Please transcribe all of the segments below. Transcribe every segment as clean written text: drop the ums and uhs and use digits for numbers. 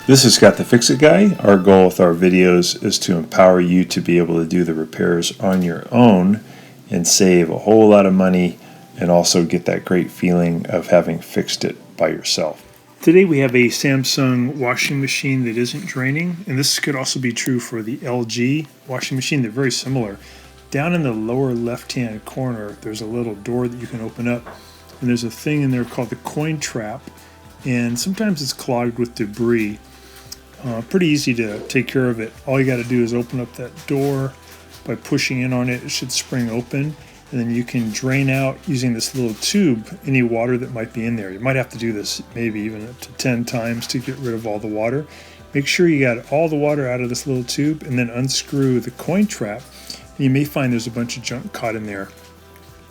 This is Scott the Fix-It Guy. Our goal with our videos is to empower you to be able to do the repairs on your own and save a whole lot of money and also get that great feeling of having fixed it by yourself. Today we have a Samsung washing machine that isn't draining, and this could also be true for the LG washing machine. They're very similar. Down in the lower left-hand corner, there's a little door that you can open up, and there's a thing in there called the coin trap, and sometimes it's clogged with debris. Pretty easy to take care of it. All you got to do is open up that door by pushing in on it. It should spring open, and then you can drain out using this little tube any water that might be in there. You might have to do this maybe even up to 10 times to get rid of all the water. Make sure you got all the water out of this little tube and then unscrew the coin trap. And you may find there's a bunch of junk caught in there.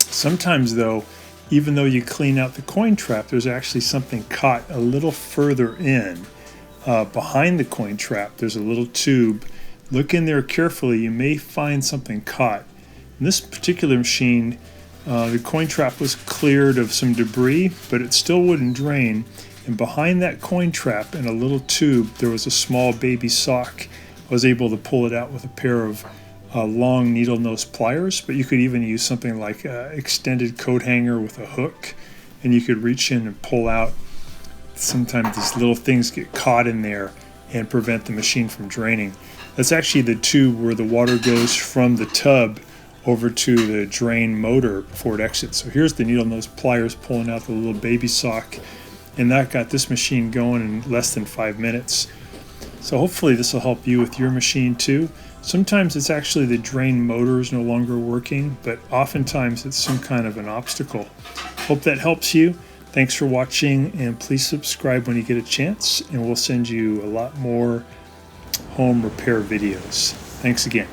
Sometimes though, even though you clean out the coin trap, there's actually something caught a little further in. Behind the coin trap, there's a little tube. Look in there carefully. You may find something caught. In this particular machine, the coin trap was cleared of some debris, but it still wouldn't drain. And behind that coin trap in a little tube, there was a small baby sock. I was able to pull it out with a pair of long needle nose pliers, but you could even use something like an extended coat hanger with a hook, and you could reach in and pull out. Sometimes these little things get caught in there and prevent the machine from draining. That's actually the tube where the water goes from the tub over to the drain motor before it exits. So here's the needle nose pliers pulling out the little baby sock, and that got this machine going in less than 5 minutes. So hopefully this will help you with your machine too. Sometimes it's actually the drain motor is no longer working, but oftentimes it's some kind of an obstacle. Hope that helps you. Thanks for watching, and please subscribe when you get a chance, and we'll send you a lot more home repair videos. Thanks again.